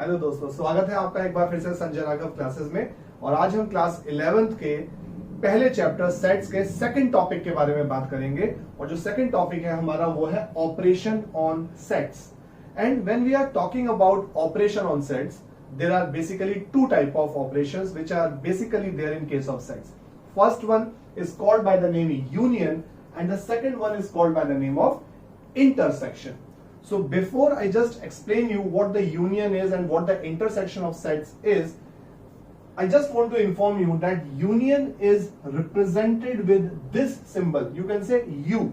Hello दोस्तों, स्वागत है आपका एक बार फिर से संजय राघव क्लासेस में। और आज हम क्लास 11th के पहले चैप्टर सेट्स के सेकंड टॉपिक के बारे में बात करेंगे। और जो सेकंड टॉपिक है हमारा वो है operation on sets. And when we are talking about operation on sets, there are basically two type of operations which are basically there in case of sets. First one is called by the name union and the second one is called by the name of intersection. So before I just explain you what the union is and what the intersection of sets is, I just want to inform you that union is represented with this symbol. You can say U.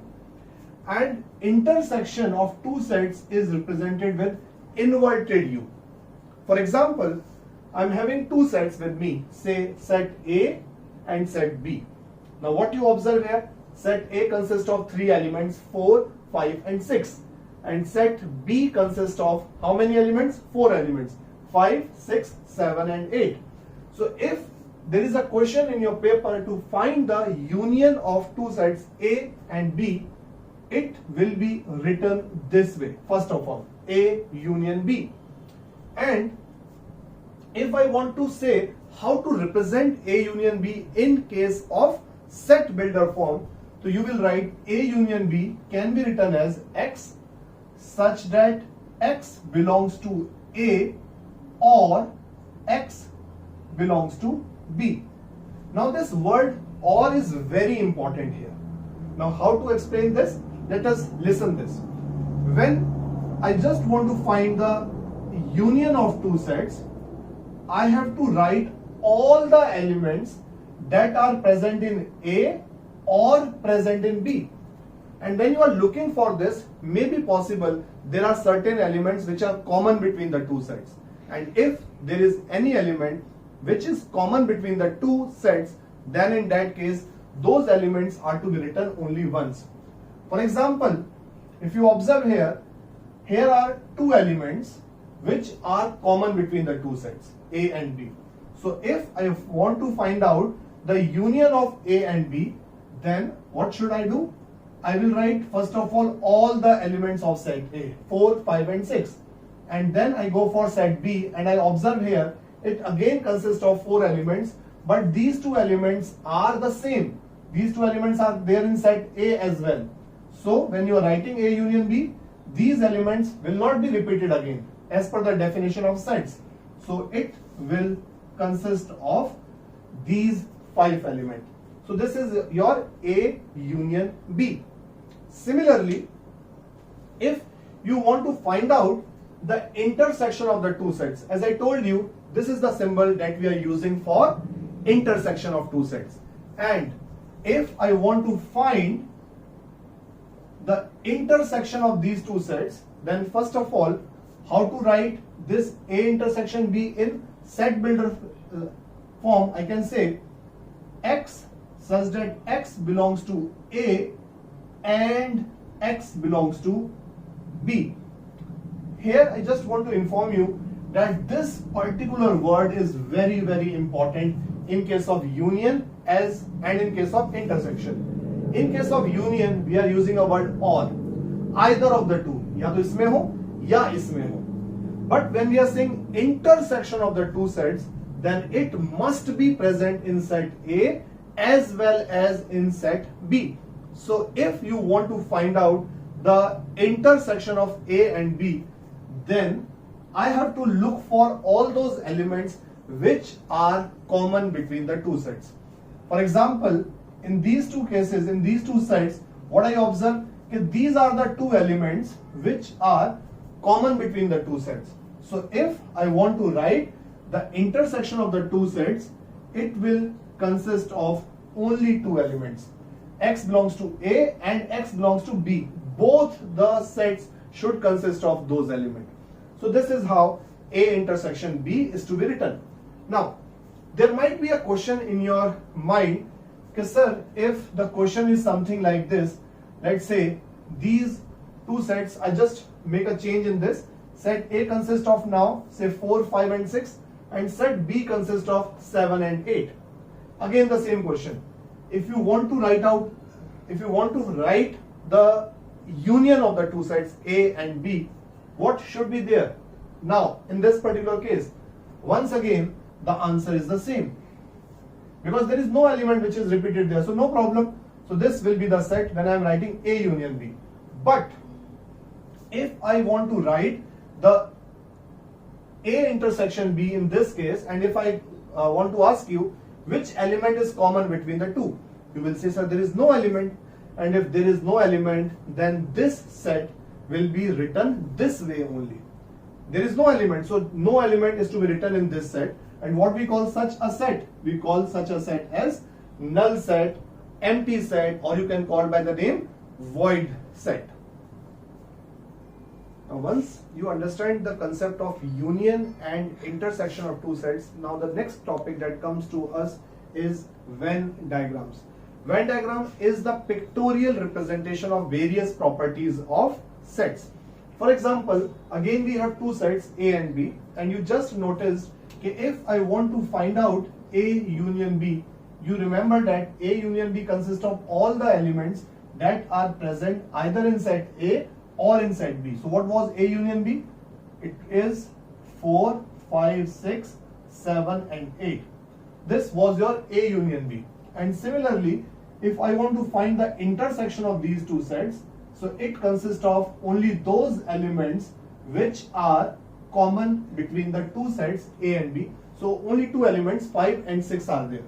And intersection of two sets is represented with inverted U. For example, I'm having two sets with me, say set A and set B. Now what you observe here, set A consists of three elements, 4, 5 and 6. And set B consists of how many elements? 4 elements, 5, 6, 7 and 8. So if there is a question in your paper to find the union of two sets A and B, it will be written this way. First of all, A union B. And if I want to say how to represent A union B in case of set builder form, so you will write A union B can be written as X such that X belongs to A or X belongs to B. Now this word or is very important here. Now how to explain this? Let us listen this. When I just want to find the union of two sets, I have to write all the elements that are present in A or present in B. And when you are looking for this, may be possible there are certain elements which are common between the two sets. And if there is any element which is common between the two sets, then in that case, those elements are to be written only once. For example, if you observe here, here are two elements which are common between the two sets, A and B. So if I want to find out the union of A and B, then what should I do? I will write first of all the elements of set A, 4, 5 and 6. And then I go for set B and I observe here, it again consists of 4 elements, but these two elements are the same. These two elements are there in set A as well. So when you are writing A union B, these elements will not be repeated again as per the definition of sets. So it will consist of these 5 elements. So this is your A union B. Similarly, if you want to find out the intersection of the two sets, as I told you, this is the symbol that we are using for intersection of two sets. And if I want to find the intersection of these two sets, then first of all, how to write this A intersection B in set builder form? I can say X such that X belongs to A and X belongs to B. Here I just want to inform you that this particular word is very, very important in case of union and in case of intersection. In case of union, we are using a word or, either of the two, या तो इसमें हो या इसमें हो. But when we are saying intersection of the two sets, then it must be present in set A as well as in set B. So if you want to find out the intersection of A and B, then I have to look for all those elements which are common between the two sets. For example, in these two cases, in these two sets, what I observe is these are the two elements which are common between the two sets. So if I want to write the intersection of the two sets, it will consist of only two elements. X belongs to A and X belongs to B. Both the sets should consist of those elements. So this is how A intersection B is to be written. Now, there might be a question in your mind, sir, if the question is something like this, let's say these two sets, I just make a change in this. Set A consists of now say 4, 5 and 6 and set B consists of 7 and 8. Again the same question. If you want to write the union of the two sets A and B, what should be there? Now, in this particular case, once again, the answer is the same because there is no element which is repeated there, so no problem. So this will be the set when I am writing A union B. But if I want to write the A intersection B in this case, and if I want to ask you which element is common between the two, you will say, sir, there is no element. And if there is no element, then this set will be written this way only. There is no element, so no element is to be written in this set. And what we call such a set? We call such a set as null set, empty set, or you can call by the name void set. Now, once you understand the concept of union and intersection of two sets, now the next topic that comes to us is Venn diagrams. Venn diagram is the pictorial representation of various properties of sets. For example, again we have two sets A and B, and you just noticed that if I want to find out A union B, you remember that A union B consists of all the elements that are present either in set A or in set B. So what was A union B? It is 4, 5, 6, 7 and 8. This was your A union B. And similarly, if I want to find the intersection of these two sets, so it consists of only those elements which are common between the two sets A and B. So only two elements, 5 and 6 are there.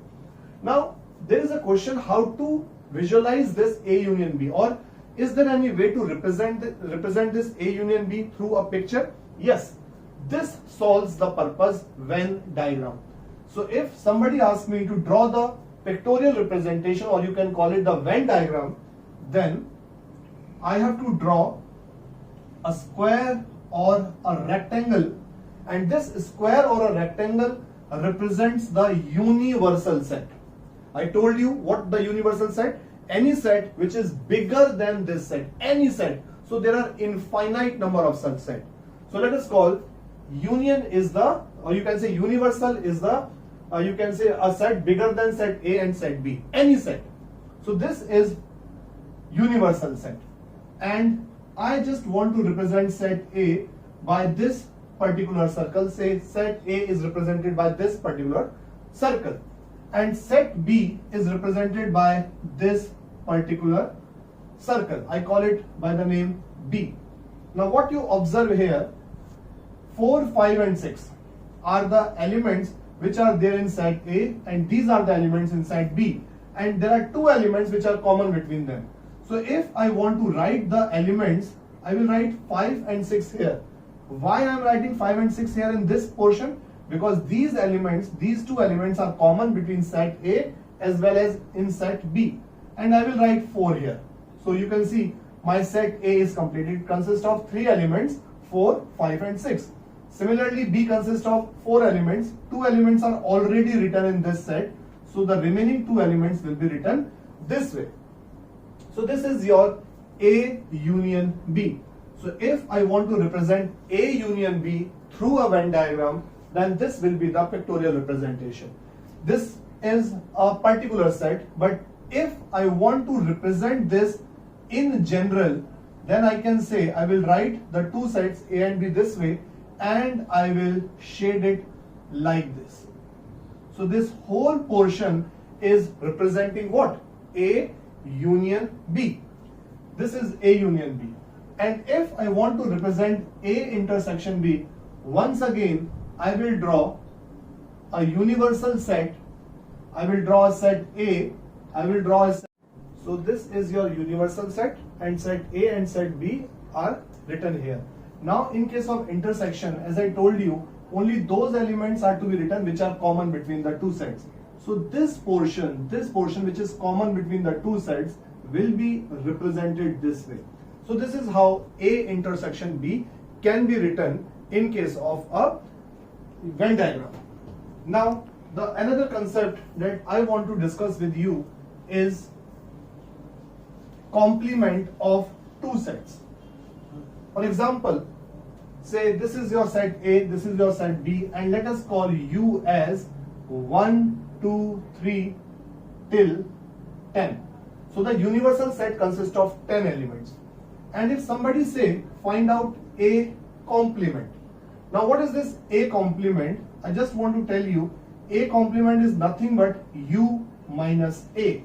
Now there is a question how to visualize this A union B, or is there any way to represent this A union B through a picture? Yes, this solves the purpose Venn diagram. So if somebody asks me to draw the pictorial representation, or you can call it the Venn diagram, then I have to draw a square or a rectangle, and this square or a rectangle represents the universal set. I told you what the universal set? Any set which is bigger than this set, any set. So there are infinite number of such sets. So let us call union is the, or you can say universal is the, you can say a set bigger than set A and set B, any set. So this is universal set, and I just want to represent set A by this particular circle. Say set A is represented by this particular circle, and set B is represented by this particular circle. I call it by the name B. Now what you observe here, 4, 5 and 6 are the elements which are there in set A, and these are the elements in set B, and there are two elements which are common between them. So if I want to write the elements, I will write 5 and 6 here. Why I am writing 5 and 6 here in this portion? Because these elements, these two elements are common between set A as well as in set B, and I will write 4 here. So you can see my set A is complete. It consists of 3 elements, 4, 5 and 6. Similarly, B consists of 4 elements. 2 elements are already written in this set, so the remaining 2 elements will be written this way. So this is your A union B. So if I want to represent A union B through a Venn diagram, then this will be the pictorial representation. This is a particular set, but if I want to represent this in general, then I can say I will write the two sets A and B this way, and I will shade it like this. So this whole portion is representing what? A union B. This is A union B. And if I want to represent A intersection B, once again I will draw a universal set. I will draw a set A. I will draw a set. So this is your universal set, and set A and set B are written here. Now in case of intersection, as I told you, only those elements are to be written which are common between the two sets. So this portion which is common between the two sets will be represented this way. So this is how A intersection B can be written in case of a Venn diagram. Now another concept that I want to discuss with you is complement of two sets. For example, say this is your set A, this is your set B, and let us call U as 1, 2, 3 till 10. So the universal set consists of 10 elements. And if somebody say find out a complement, Now what is this A complement? I just want to tell you, A complement is nothing but U minus A.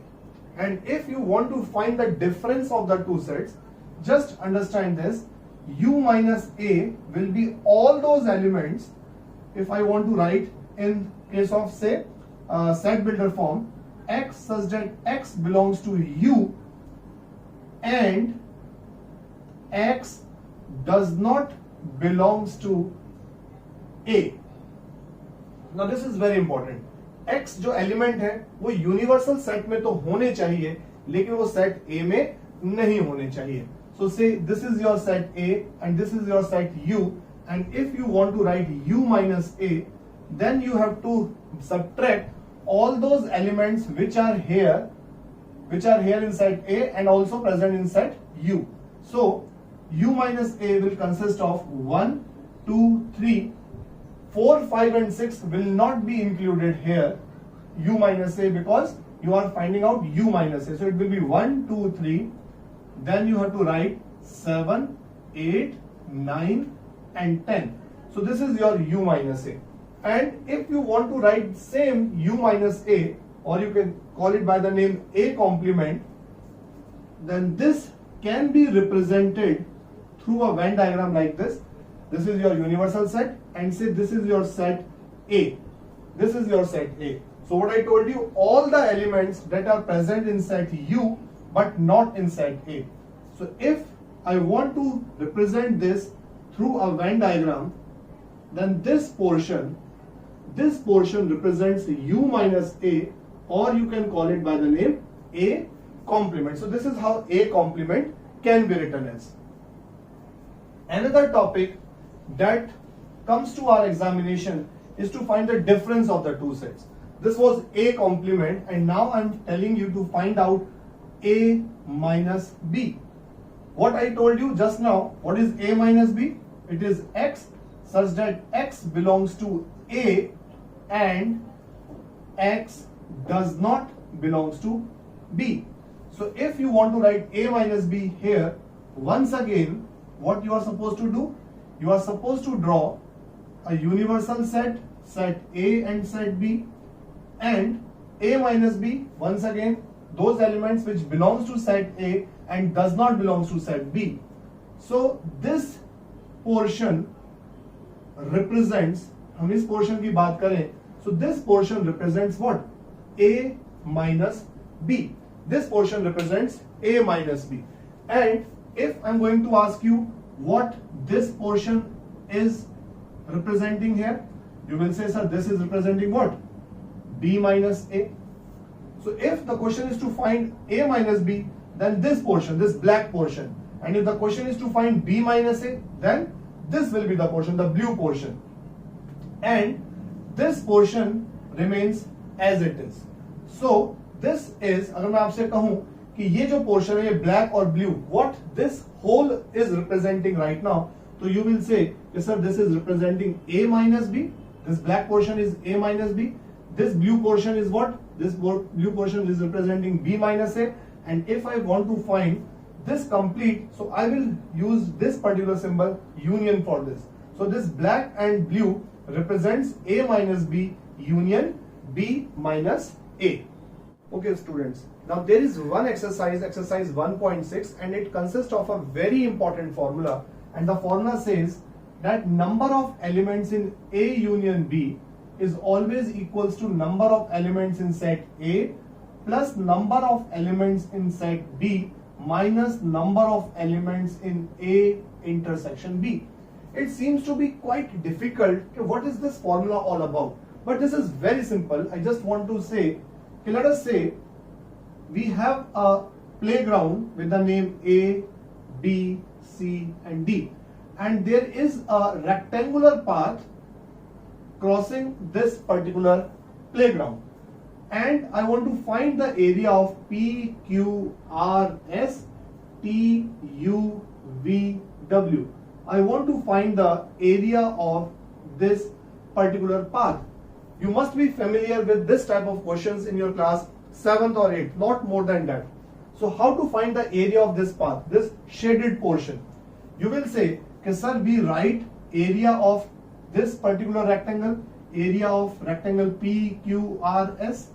And if you want to find the difference of the two sets, just understand this, U minus A will be all those elements. If I want to write in case of say set builder form, X such that X belongs to U and X does not belongs to A. Now this is very important. X जो element है वो universal set में तो होने चाहिए, लेकिन वो set A में नहीं होने चाहिए. So say this is your set A and this is your set U, and if you want to write U minus A, then you have to subtract all those elements which are here in set A and also present in set U. So U minus A will consist of 1, 2, 3, 4, 5 and 6 will not be included here, U minus A, because you are finding out U minus A. So it will be 1, 2, 3, then you have to write 7, 8, 9 and 10. So this is your U minus A. And if you want to write same U minus A, or you can call it by the name A complement, then this can be represented through a Venn diagram like this. This is your universal set, and say this is your set A. This is your set A. So what I told you, all the elements that are present in set U but not in set A. So if I want to represent this through a Venn diagram, then this portion represents U minus A, or you can call it by the name A complement. So this is how A complement can be written as. Another topic that comes to our examination is to find the difference of the two sets. This was A complement, and now I'm telling you to find out A minus B. What I told you just now, what is A minus B? It is X such that X belongs to A and X does not belongs to B. So if you want to write A minus B here, once again, what you are supposed to do? You are supposed to draw a universal set, set A and set B, and A minus B, once again, those elements which belongs to set A and does not belongs to set B. So this portion represents, हम इस portion की बात करें, so this portion represents what? A minus B. This portion represents A minus B. And if I'm going to ask you what this portion is representing here, you will say, sir, this is representing what? B minus A. So if the question is to find A minus B, then this portion, this black portion. And if the question is to find B minus A, then this will be the portion, the blue portion. And this portion remains as it is. So this is, अगर मैं आपसे कहूं कि ये जो portion है, ये black और blue, what this whole is representing right now, so you will say, yes sir, this is representing A minus B. This black portion is A minus B. This blue portion is what? This blue portion is representing B minus A. And if I want to find this complete, so I will use this particular symbol union for this. So this black and blue represents A minus B union B minus A. Okay students, now there is one exercise 1.6, and it consists of a very important formula, and the formula says that number of elements in A union B is always equals to number of elements in set A plus number of elements in set B minus number of elements in A intersection B. It seems to be quite difficult. What is this formula all about? But this is very simple. I just want to say, let us say we have a playground with the name A, B, C and D, and there is a rectangular path crossing this particular playground, and I want to find the area of P, Q, R, S, T, U, V, W. I want to find the area of this particular path. You must be familiar with this type of questions in your class 7th or 8th, not more than that. So how to find the area of this path, this shaded portion? You will say, okay, sir, we write area of this particular rectangle, area of rectangle PQRS.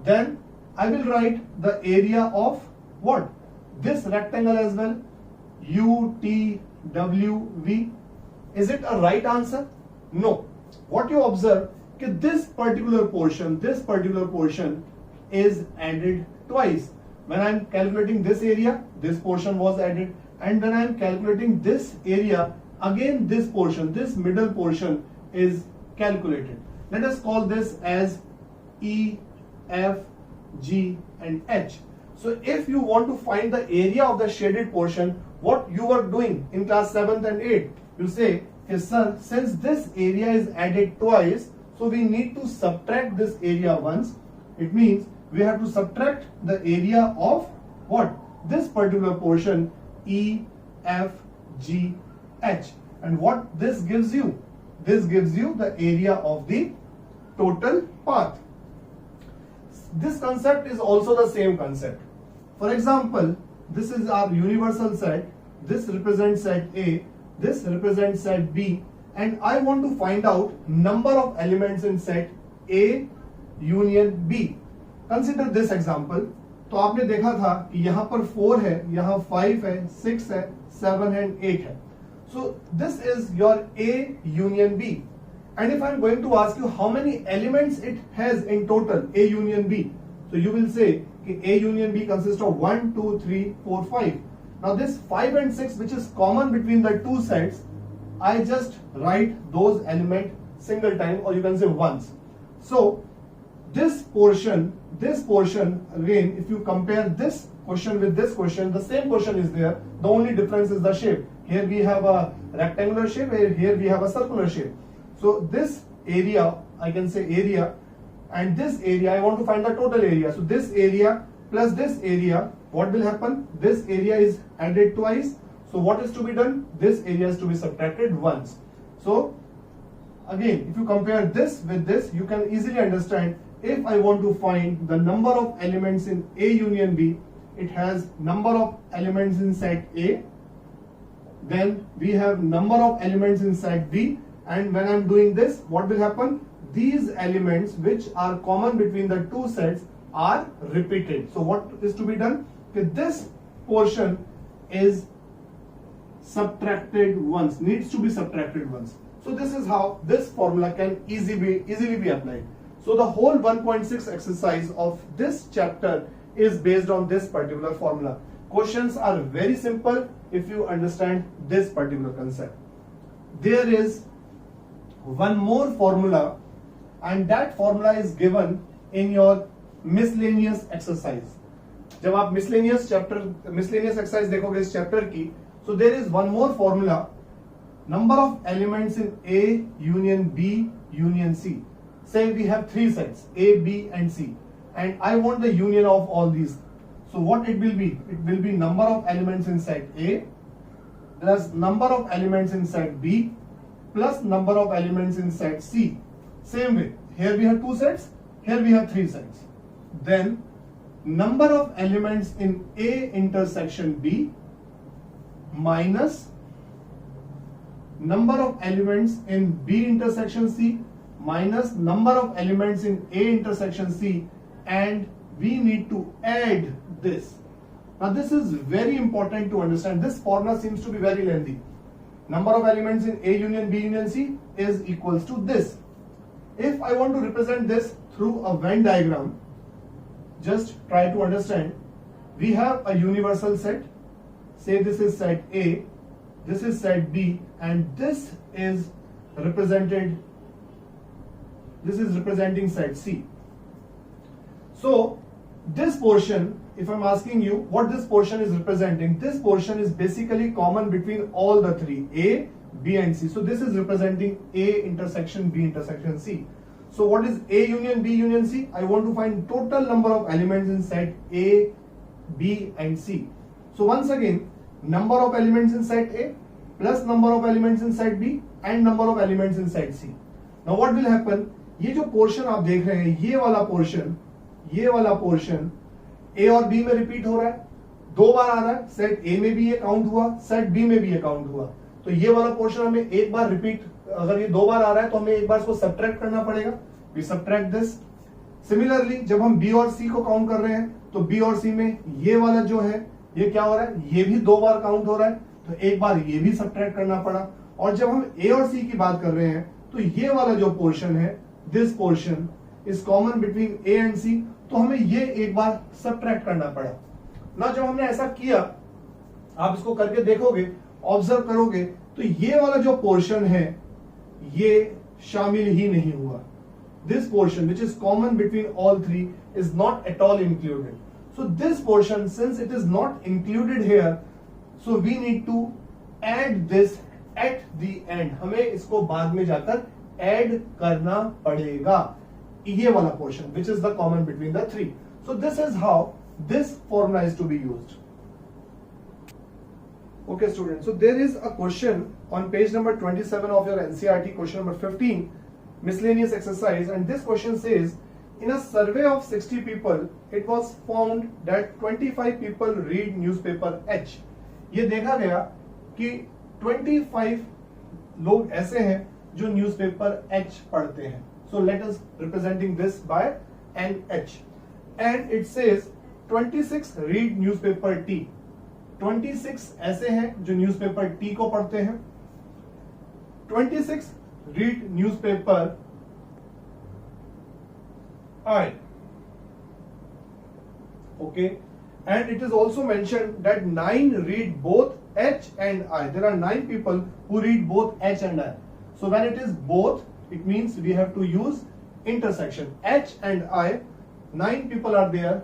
Then I will write the area of what? This rectangle as well, UTWV. Is it a right answer? No. What you observe, that this particular portion is added twice. When I am calculating this area, this portion was added, and when I am calculating this area, again this portion, this middle portion is calculated. Let us call this as E, F, G and H. So if you want to find the area of the shaded portion, what you are doing in class 7th and 8th, you say, hey sir, since this area is added twice, so we need to subtract this area once. It means we have to subtract the area of what? This particular portion, E, F, G, H. And what this gives you? This gives you the area of the total path. This concept is also the same concept. For example, this is our universal set. This represents set A. This represents set B. And I want to find out number of elements in set A union B. Consider this example. तो आपने देखा था कि यहाँ पर 4 है, यहाँ 5 है, 6 है, 7 है, 8 है. So this is your A union B. And if I'm going to ask you how many elements it has in total, A union B, so you will say कि A union B consists of 1, 2, 3, 4, 5. Now this 5 and 6, which is common between the two sets, I just write those elements single time, or you can say once. So this portion, again, if you compare this question with this question, the same question is there. The only difference is the shape. Here we have a rectangular shape, here we have a circular shape. So this area, I can say area, and this area, I want to find the total area. So this area plus this area, what will happen? This area is added twice. So what is to be done? This area is to be subtracted once. So again, if you compare this with this, you can easily understand. If I want to find the number of elements in A union B, it has number of elements in set A, then we have number of elements in set B, and when I'm doing this, what will happen? These elements which are common between the two sets are repeated. So what is to be done? This portion is subtracted once, needs to be subtracted once. So this is how this formula can easily be applied. So the whole 1.6 exercise of this chapter is based on this particular formula. Questions are very simple if you understand this particular concept. There is one more formula, and that formula is given in your miscellaneous exercise. जब आप miscellaneous exercise देखोगे इस chapter की, so there is one more formula, number of elements in A union B union C. Say we have three sets, A, B and C, and I want the union of all these. So what it will be? It will be number of elements in set A plus number of elements in set B plus number of elements in set C. Same way, here we have two sets, here we have three sets. Then number of elements in A intersection B minus number of elements in B intersection C minus number of elements in A intersection C, and we need to add this. Now this is very important to understand. This formula seems to be very lengthy. Number of elements in A union B union C is equals to this. If I want to represent this through a Venn diagram, just try to understand. We have a universal set. Say this is set A, this is set B, and this is representing set C. So this portion, if I'm asking you what this portion is representing, this portion is basically common between all the three, A, B and C. So this is representing A intersection B intersection C. So what is A union B union C? I want to find total number of elements in set A, B and C. So once again, number of elements in set A plus number of elements in set B and number of elements in set C. Now what will happen? ये जो portion आप देख रहे हैं, ये वाला portion A और B में रिपीट हो रहा है, दो बार आ रहा है. सेट A में भी ये काउंट हुआ, सेट B में भी ये काउंट हुआ. तो ये वाला पोर्शन हमें एक बार रिपीट अगर ये 2 बार आ रहा है तो हमें एक बार इसको सब्ट्रैक्ट करना पड़ेगा, वी सब्ट्रैक्ट दिस। सिमिलरली जब हम बी और सी को काउंट कर रहे हैं तो बी और सी में ये वाला जो है ये क्या हो रहा है, ये भी 2 बार काउंट हो रहा है, तो एक बार ये भी सब्ट्रैक्ट करना पड़ा। और जब हम ए और सी की बात कर रहे हैं तो ये वाला जो पोर्शन है, this portion is common between A and C, तो हमें ये एक बार सब्ट्रैक्ट करना पड़ा ना। जब हमने ऐसा किया, आप इसको करके देखोगे, ऑब्जर्व करोगे, तो ये वाला जो पोर्शन है ये शामिल ही नहीं हुआ। This portion which is common between all three is not at all included. So this portion since it is not included here, so we need to add this at the end. हमें इसको बाद में जाकर add करना पड़ेगा, ये वाला portion which is the common between the three. So this is how this formula is to be used. Okay students, so there is a question on page number 27 of your NCERT, question number 15, miscellaneous exercise, and this question says, in a survey of 60 people, it was found that 25 people read newspaper H. ये देखा गया कि 25 लोग ऐसे हैं जो newspaper H पढ़ते हैं. So let us representing this by NH, and it says 26 read newspaper T. 26 ऐसे हैं जो न्यूज़पेपर टी को पढ़ते हैं. 26 read newspaper I. Okay, and it is also mentioned that 9 read both H and I. There are 9 people who read both H and I. So when it is both, it means we have to use intersection. H and I, 9 people are there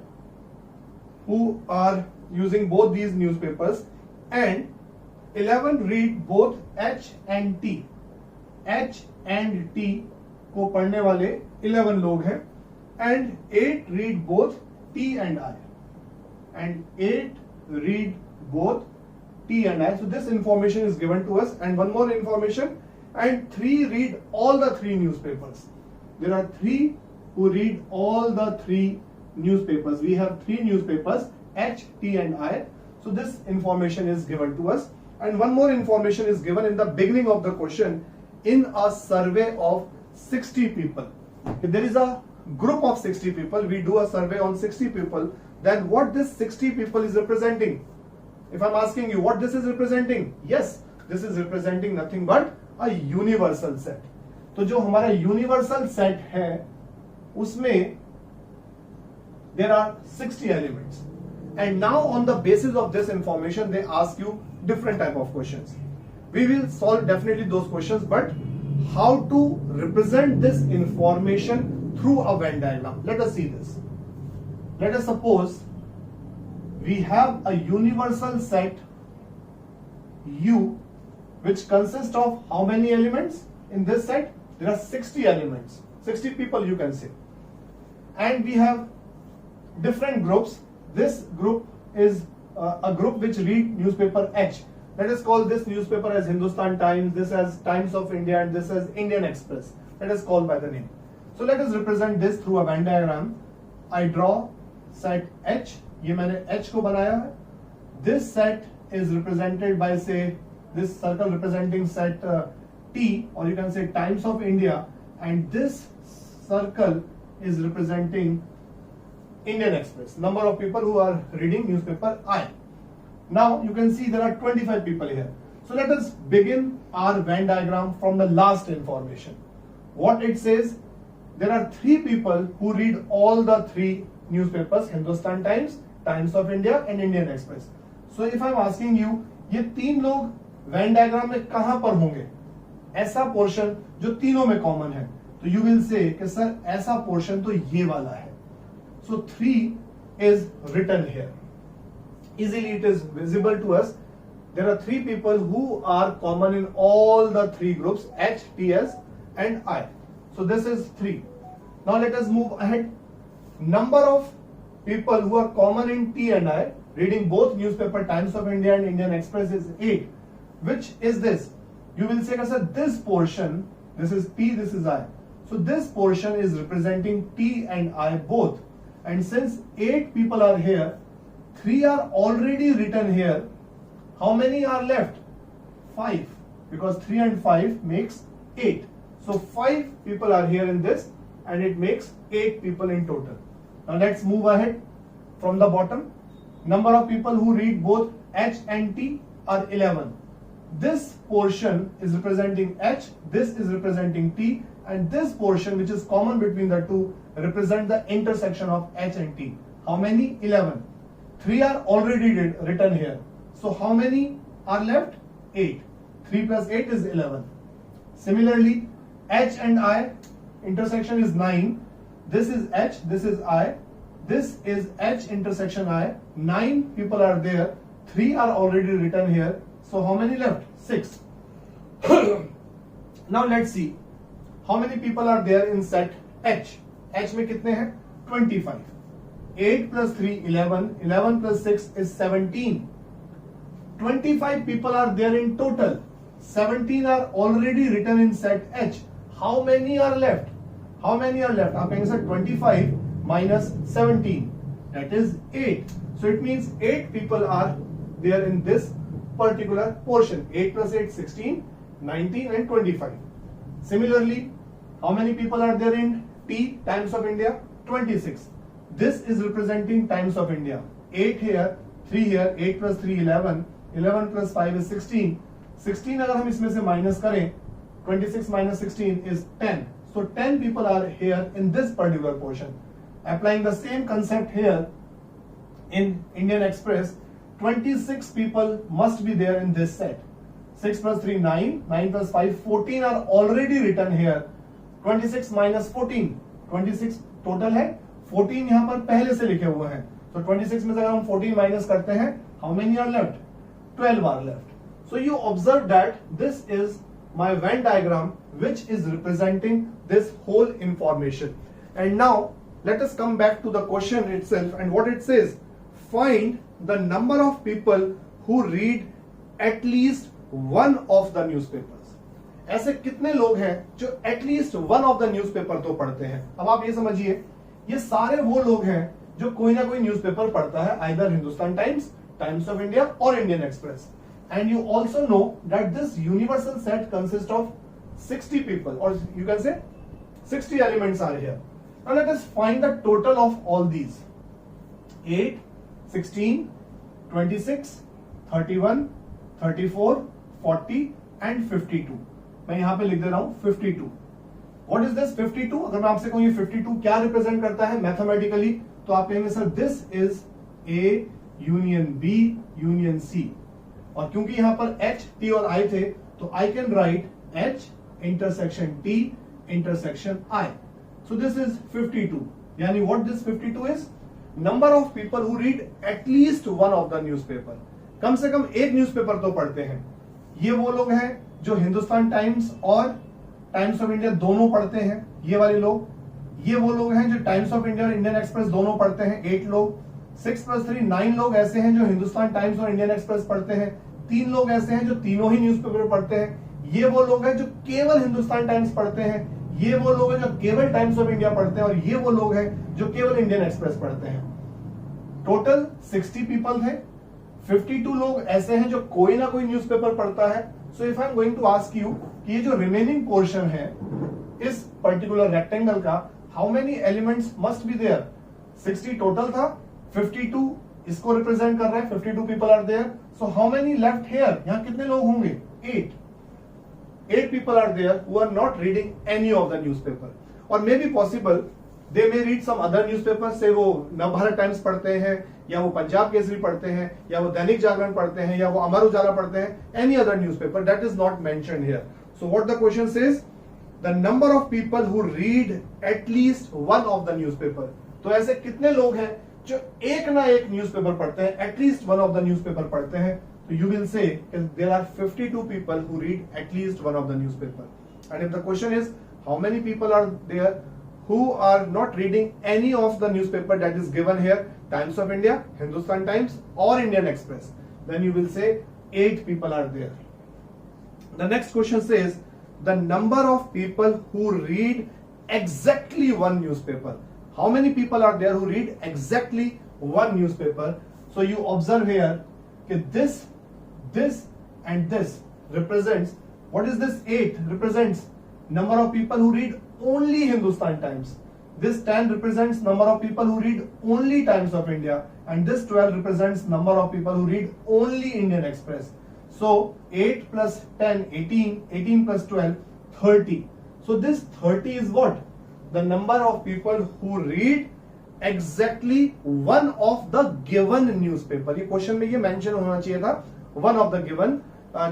who are using both these newspapers, and 11 read both H and T. H and T को पढ़ने वाले 11 लोग हैं, and 8 read both T and I, and 8 read both T and I. So this information is given to us, and one more information, and 3 read all the 3 newspapers. There are 3 who read all the 3 newspapers. We have 3 newspapers, H, T and I. So this information is given to us, and one more information is given in the beginning of the question. In a survey of 60 people, if there is a group of 60 people, we do a survey on 60 people, then what this 60 people is representing? If I'm asking you what this is representing, yes, this is representing nothing but a universal set. तो जो हमारा universal set है उसमें there are 60 elements. And now on the basis of this information, they ask you different type of questions. We will solve definitely those questions, but how to represent this information through a Venn diagram? Let us see this. Let us suppose we have a universal set U, which consists of how many elements? In this set, there are 60 elements. 60 people you can say. And we have different groups. This group is a group which read newspaper H. Let us call this newspaper as Hindustan Times, this as Times of India, and this as Indian Express. Let us call by the name. So let us represent this through a Venn diagram. I draw set H. ये मैंने H को बनाया है. This set is represented by, say, this circle representing set T, or you can say Times of India, and this circle is representing Indian Express. Number of people who are reading newspaper I. Now you can see there are 25 people here. So let us begin our Venn diagram from the last information. What it says, there are 3 people who read all the 3 newspapers, Hindustan Times, Times of India and Indian Express. So if I'm asking you, ये 3 लोग Venn diagram में कहां पर होंगे? ऐसा portion जो तीनों में कॉमन है, तो you will say कि सर ऐसा पोर्शन तो ये वाला है. So 3 is written here. Easily it is visible to us. There are 3 people who are common in all the 3 groups, H, T, S and I. So this is 3. Now let us move ahead. Number of people who are common in T and I, reading both newspaper Times of India and Indian Express, is 8. Which is this? You will say, sir, this portion, this is P, this is I. So this portion is representing T and I both. And since 8 people are here, 3 are already written here. How many are left? 5. Because 3 and 5 makes 8. So 5 people are here in this, and it makes 8 people in total. Now let's move ahead from the bottom. Number of people who read both H and T are 11. This portion is representing H, this is representing T, and this portion, which is common between the two, represent the intersection of H and T. How many? 11. 3 are already written here. So how many are left? 8. 3 plus 8 is 11. Similarly, H and I intersection is 9. This is H, this is I. This is H intersection I. 9 people are there. 3 are already written here. So how many left? 6. Now let's see. How many people are there in set H? H में कितने हैं? 25. 8 plus 3, 11. 11 plus 6 is 17. 25 people are there in total. 17 are already written in set H. How many are left? How many are left? आप कहेंगे sir 25 minus 17. That is 8. So it means 8 people are there in this particular portion. 8 plus 8, 16, 19 and 25. Similarly, how many people are there in T, Times of India? 26. This is representing Times of India. 8 here, 3 here, 8 plus 3, 11. 11 plus 5 is 16. 16 अगर हम इसमें से minus करें, 26 minus 16 is 10. So 10 people are here in this particular portion. Applying the same concept here in Indian Express, 26 people must be there in this set. 6 plus 3, 9. 9 plus 5, 14 are already written here. 26 minus 14. 26 total है. 14 यहाँ पर पहले से लिखे हुए हैं. So 26 में से अगर हम 14 minus करते हैं, how many are left? 12 are left. So you observe that this is my Venn diagram which is representing this whole information. And now let us come back to the question itself and what it says. Find the number of people who read at least one of the newspapers. ऐसे कितने लोग हैं जो at least one of the newspaper तो पढ़ते हैं? अब आप ये समझिए, ये सारे वो लोग हैं जो कोई ना कोई न्यूज़पेपर पढ़ता है, either Hindustan Times, Times of India और Indian Express. And you also know that this universal set consists of 60 people, or you can say 60 elements are here. Now let us find the total of all these. 8, 16, 26, 31, 34, 40 and 52. मैं यहाँ पे लिख दे रहा हूँ 52. What is this 52? अगर मैं आपसे कहूँ ये 52 क्या रिप्रेजेंट करता है मैथमेटिकली, तो आप कहेंगे sir this is A union B union C. और क्योंकि यहां पर H, T और I थे, तो I can write H intersection T intersection I. So this is 52. यानी what this 52 is? Number of people who read at least one of the newspaper. कम से कम एक न्यूज़पेपर तो पढ़ते हैं. ये वो लोग हैं जो हिंदुस्तान टाइम्स और टाइम्स ऑफ इंडिया दोनों पढ़ते हैं, ये वाले लोग. ये वो लोग हैं जो टाइम्स ऑफ इंडिया और इंडियन एक्सप्रेस दोनों पढ़ते हैं, 8 लोग. 6 plus 3, 9 लोग ऐसे हैं जो हिंदुस्तान टाइम्स और इंडियन एक्सप्रेस पढ़ते हैं. 3 लोग ऐसे हैं जो तीनों ही न्यूज़पेपर पढ़ते हैं. ये वो लोग हैं जो केवल हिंदुस्तान टाइम्स पढ़ते हैं. ये वो लोग हैं जो केवल टाइम्स ऑफ इंडिया पढ़ते हैं और ये वो लोग हैं जो केवल इंडियन एक्सप्रेस पढ़ते हैं. टोटल 60 पीपल थे. 52 लोग ऐसे हैं जो कोई ना कोई न्यूज़पेपर पढ़ता है. So if I am going to ask you कि ये जो रिमेनिंग पोर्शन है इस पर्टिकुलर रेक्टेंगल का, how many elements must be there? 60 total था, 52 इसको रिप्रेजेंट कर रहा है, 52 people are there. So how many left here? यहां कितने लोग होंगे? 8 people are there who are not reading any of the newspaper. Or maybe possible they may read some other newspaper, say वो नवभारत टाइम्स पढ़ते हैं, या वो पंजाब केसरी पढ़ते हैं, या वो दैनिक जागरण पढ़ते हैं, या वो अमर उजाला पढ़ते हैं, any other newspaper that is not mentioned here. So what the question says, the number of people who read at least one of the newspaper. तो ऐसे कितने लोग हैं जो एक ना एक न्यूज़पेपर पढ़ते हैं, at least one of the newspaper पढ़ते हैं? तो you will say there are 52 people who read at least one of the newspaper. And if the question is how many people are there who are not reading any of the newspaper that is given here, Times of India, Hindustan Times और Indian Express, then you will say 8 people are there. The next question says the number of people who read exactly one newspaper. How many people are there who read exactly one newspaper? So you observe here that this and this represents, what is this 8 represents? number of people who read only Hindustan Times. This 10 represents number of people who read only Times of India, and this 12 represents number of people who read only Indian Express. So 8 plus 10, 18, 18 plus 12, 30. So this 30 is what? The number of people who read exactly one of the given newspaper. ये question में ये mention होना चाहिए था, one of the given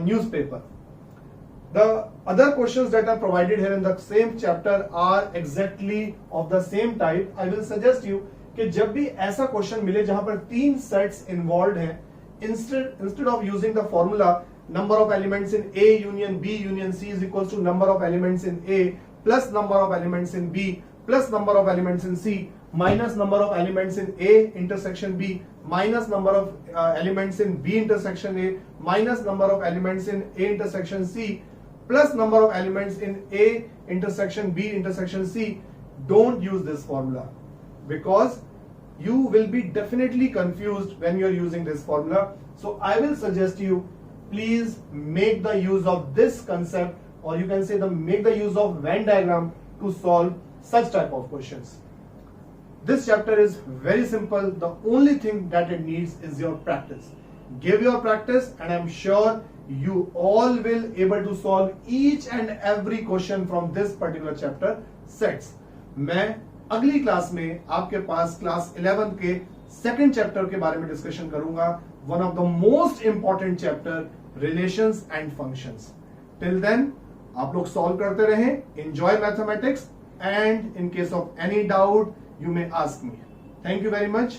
newspaper. The other questions that are provided here in the same chapter are exactly of the same type. I will suggest you कि जब भी ऐसा क्वेश्चन मिले जहां पर 3 सेट्स इन्वॉल्व हैं, instead of using the formula number of elements in A union B union C is equals to number of elements in A plus number of elements in B plus number of elements in C minus number of elements in A intersection B minus number of elements in B intersection A minus number of elements in A intersection C plus number of elements in A intersection B intersection C, don't use this formula, because you will be definitely confused when you are using this formula. So I will suggest you, please make the use of this concept, or you can say make the use of Venn diagram to solve such type of questions. This chapter is very simple. The only thing that it needs is your practice. Give your practice, and I'm sure you all will able to solve each and every question from this particular chapter sets. मैं अगली class में आपके पास class 11 के second chapter के बारे में discussion करूंगा, one of the most important chapter, relations and functions. Till then आप लोग सॉल्व करते रहें, enjoy mathematics, and in case of any doubt you may ask me. Thank you very much.